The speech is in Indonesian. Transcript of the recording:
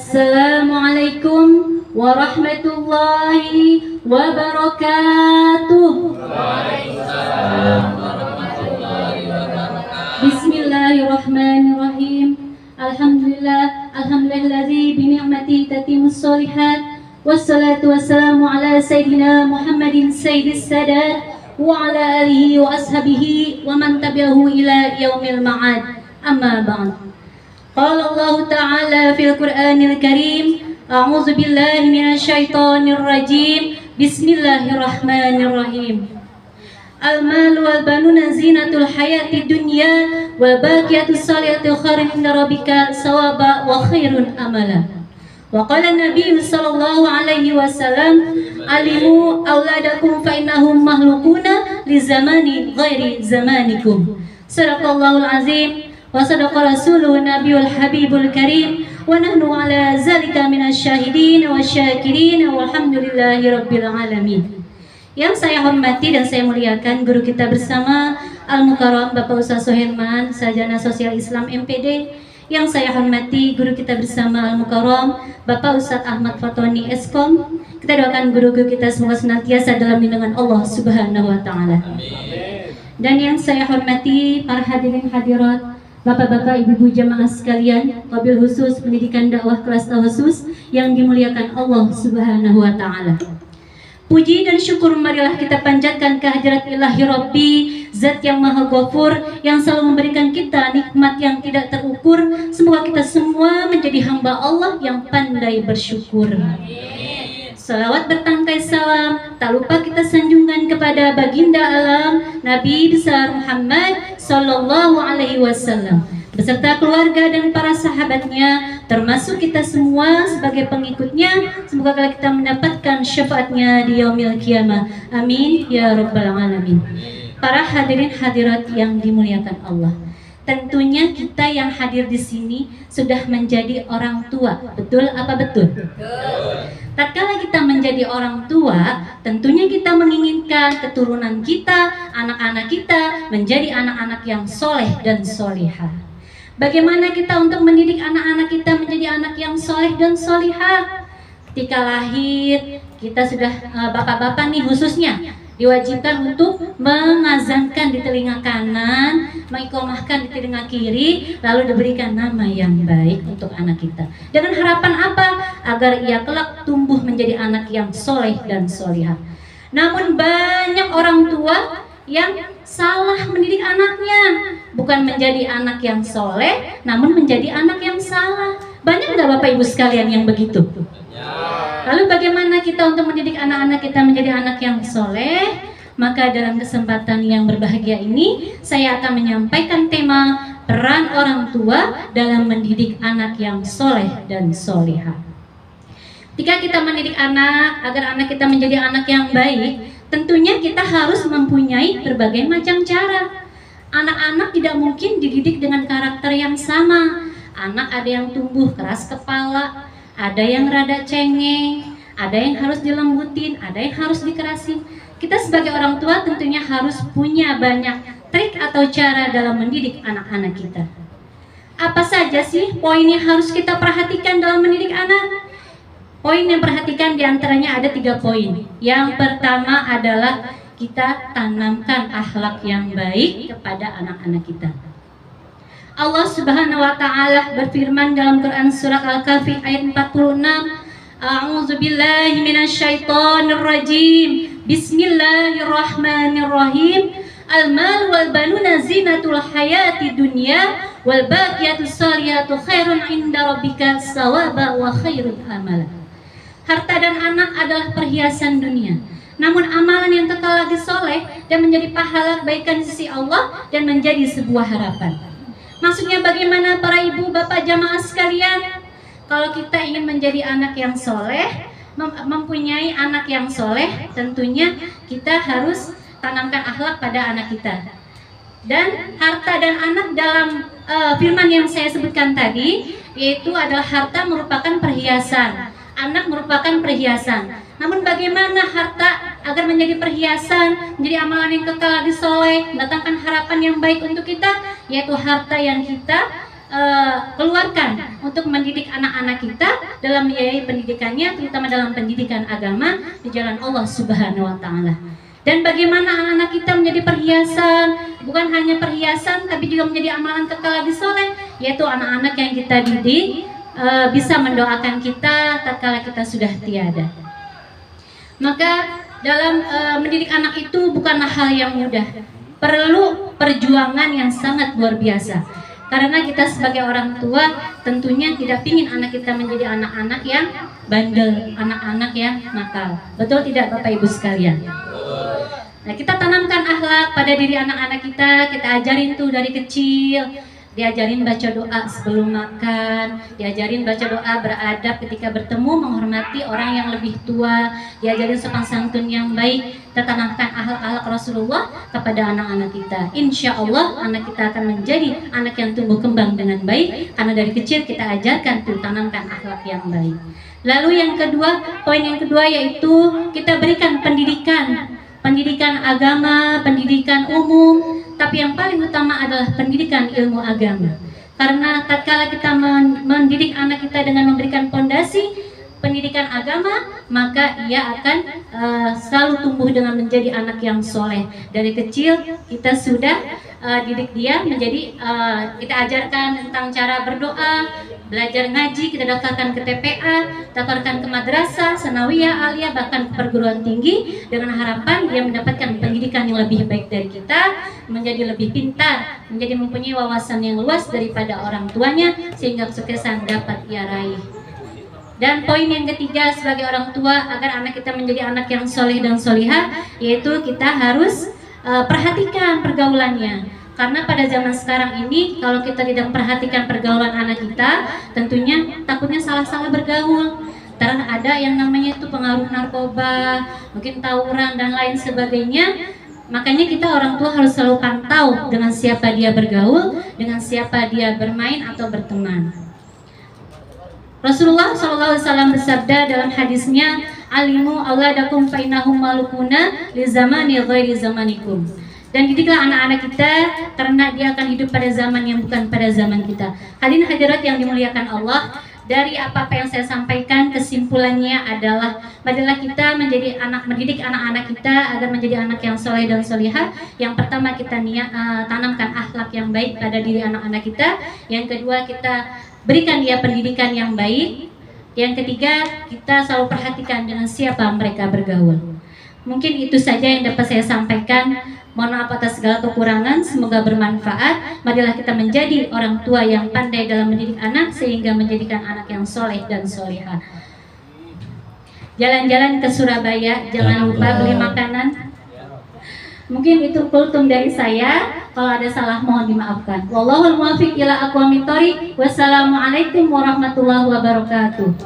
Assalamualaikum warahmatullahi wabarakatuh. Waalaikumsalam warahmatullahi wabarakatuh. Bismillahirrahmanirrahim. Alhamdulillahilladzi bi ni'matihi tatimmus sholihat. Wassalatu wassalamu ala sayyidina Muhammadin sayyidis sadat wa ala alihi wa ashabihi wa man tabi'ahu ila yaumil ma'ad. Amma ba'd. Qala Allah Ta'ala fil Qur'anil Karim, a'udzu billahi minasyaitonir rajim. Bismillahirrahmanirrahim. Al-malu wal banuna zinatul hayati dunya wal baqiyatus salihatu khairun inda rabbika sawaba wa khairun amala. Wa qala Nabi sallallahu alaihi wasallam, alimu auladakum fa innahum mahlukuna li zamani ghairi zamanikum. Sadaqallahul azim wa sadaqa rasuluhu nabiyul habibul karim wa nahnu ala zalika minasyahidin wa syakirin walhamdulillahi rabbil alamin. Yang saya hormati dan saya muliakan guru kita bersama Al-Mukarram Bapak Ustaz Soherman, Sarjana Sosial Islam MPD. Yang saya hormati guru kita bersama Al-Mukarram Bapak Ustaz Ahmad Fatoni Eskom. Kita doakan guru-guru kita semoga senantiasa dalam lindungan Allah Subhanahu wa taala. Dan yang saya hormati para hadirin hadirat, Bapak-bapak, ibu-ibu jamaah sekalian, wabil khusus pendidikan dakwah kelas khusus yang dimuliakan Allah Subhanahu wa taala. Puji dan syukur marilah kita panjatkan kehadirat ilahi Rabbi, Zat yang Maha Ghafur, yang selalu memberikan kita nikmat yang tidak terukur. Semoga kita semua menjadi hamba Allah yang pandai bersyukur. Salawat bertangkai salam, tak lupa kita sanjungkan kepada baginda alam Nabi besar Muhammad Sallallahu Alaihi Wasallam beserta keluarga dan para sahabatnya, termasuk kita semua sebagai pengikutnya. Semoga kita mendapatkan syafaatnya di yaumil qiyamah. Amin ya rabbal alamin. Para hadirin hadirat yang dimuliakan Allah, tentunya kita yang hadir di sini sudah menjadi orang tua. Betul apa betul? Tatkala kita menjadi orang tua, tentunya kita menginginkan keturunan kita, anak-anak kita menjadi anak-anak yang soleh dan solihah. Bagaimana kita untuk mendidik anak-anak kita menjadi anak yang soleh dan solihah? Ketika lahir, kita sudah bapak-bapak nih khususnya diwajibkan untuk mengazankan di telinga kanan, mengiqomahkan di telinga kiri, lalu diberikan nama yang baik untuk anak kita. Dengan harapan apa? Agar ia kelak tumbuh menjadi anak yang soleh dan solihah. Namun banyak orang tua yang salah mendidik anaknya, bukan menjadi anak yang soleh, namun menjadi anak yang salah. Banyak nggak Bapak Ibu sekalian yang begitu? Lalu bagaimana kita untuk mendidik anak-anak kita menjadi anak yang soleh? Maka dalam kesempatan yang berbahagia ini, saya akan menyampaikan tema peran orang tua dalam mendidik anak yang soleh dan solihah. Jika kita mendidik anak agar anak kita menjadi anak yang baik, tentunya kita harus mempunyai berbagai macam cara. Anak-anak tidak mungkin dididik dengan karakter yang sama. Anak ada yang tumbuh keras kepala, ada yang rada cengeng, ada yang harus dilembutin, ada yang harus dikerasin. Kita sebagai orang tua tentunya harus punya banyak trik atau cara dalam mendidik anak-anak kita. Apa saja sih poin yang harus kita perhatikan dalam mendidik anak? Poin yang perhatikan diantaranya ada 3 poin. Yang pertama adalah kita tanamkan akhlak yang baik kepada anak-anak kita. Allah Subhanahu wa taala berfirman dalam Quran surat Al-Kahfi ayat 46, A'udzubillahi minasyaitonir rajim. Bismillahirrahmanirrahim. Al-mal wal banuna zinatul hayati dunya wal baqiyatus salihatu khairun inda rabbika sawaba wa khairun amala. Harta dan anak adalah perhiasan dunia, namun amalan yang kekal lagi soleh dan menjadi pahala kebaikan di sisi Allah dan menjadi sebuah harapan. Maksudnya bagaimana para ibu bapak jamaah sekalian? Kalau kita ingin menjadi anak yang soleh, mempunyai anak yang soleh, tentunya kita harus tanamkan akhlak pada anak kita. Dan harta dan anak dalam firman yang saya sebutkan tadi, yaitu adalah harta merupakan perhiasan, anak merupakan perhiasan. Namun bagaimana harta agar menjadi perhiasan, menjadi amalan yang kekal di soleh, mendatangkan harapan yang baik untuk kita, yaitu harta yang kita keluarkan untuk mendidik anak-anak kita dalam biaya pendidikannya, terutama dalam pendidikan agama di jalan Allah Subhanahu wa Ta'ala. Dan bagaimana anak-anak kita menjadi perhiasan, bukan hanya perhiasan tapi juga menjadi amalan kekal lebih soleh, yaitu anak-anak yang kita didik bisa mendoakan kita tatkala kita sudah tiada. Maka dalam mendidik anak itu bukanlah hal yang mudah, perlu perjuangan yang sangat luar biasa. Karena kita sebagai orang tua tentunya tidak ingin anak kita menjadi anak-anak yang bandel, anak-anak yang nakal. Betul tidak Bapak Ibu sekalian? Nah, kita tanamkan akhlak pada diri anak-anak kita ajarin tuh dari kecil. Diajarin baca doa sebelum makan, diajarin baca doa beradab ketika bertemu, menghormati orang yang lebih tua, diajarin sopan santun yang baik, kita tanamkan akhlak-akhlak Rasulullah kepada anak-anak kita. Insya Allah anak kita akan menjadi anak yang tumbuh kembang dengan baik, karena dari kecil kita ajarkan tuh tanamkan akhlak yang baik. Lalu yang kedua, poin yang kedua yaitu kita berikan pendidikan agama, pendidikan umum, tapi yang paling utama adalah pendidikan ilmu agama. Karena tatkala kita mendidik anak kita dengan memberikan pondasi pendidikan agama, maka ia akan selalu tumbuh dengan menjadi anak yang soleh. Dari kecil kita sudah didik dia menjadi, kita ajarkan tentang cara berdoa, belajar ngaji, kita daftarkan ke TPA, daftarkan ke madrasah, sanawiyah, aliyah, bahkan ke perguruan tinggi, dengan harapan dia mendapatkan pendidikan yang lebih baik dari kita, menjadi lebih pintar, menjadi mempunyai wawasan yang luas daripada orang tuanya, sehingga kesuksesan dapat ia raih. Dan poin yang ketiga sebagai orang tua agar anak kita menjadi anak yang soleh dan solihah, yaitu kita harus perhatikan pergaulannya. Karena pada zaman sekarang ini kalau kita tidak memperhatikan pergaulan anak kita, tentunya takutnya salah-salah bergaul. Karena ada yang namanya itu pengaruh narkoba, mungkin tawuran dan lain sebagainya. Makanya kita orang tua harus selalu pantau dengan siapa dia bergaul, dengan siapa dia bermain atau berteman. Rasulullah SAW bersabda dalam hadisnya, alimu auladakum fa innahum malukuna li zamani ghairi zamanikum. Dan didiklah anak-anak kita karena dia akan hidup pada zaman yang bukan pada zaman kita. Hadirin hadirat yang dimuliakan Allah, dari apa-apa yang saya sampaikan kesimpulannya adalah marilah kita mendidik anak-anak kita agar menjadi anak yang soleh dan solihah. Yang pertama kita tanamkan akhlak yang baik pada diri anak-anak kita. Yang kedua kita berikan dia pendidikan yang baik. Yang ketiga kita selalu perhatikan dengan siapa mereka bergaul. Mungkin itu saja yang dapat saya sampaikan. Mohon maaf atas segala kekurangan, semoga bermanfaat. Marilah kita menjadi orang tua yang pandai dalam mendidik anak sehingga menjadikan anak yang soleh dan solihah. Jalan-jalan ke Surabaya, jangan lupa beli makanan. Mungkin itu kultum dari saya. Kalau ada salah mohon dimaafkan. Wallahul muwaffiq ila aqwamit thoriq. Wassalamualaikum warahmatullahi wabarakatuh.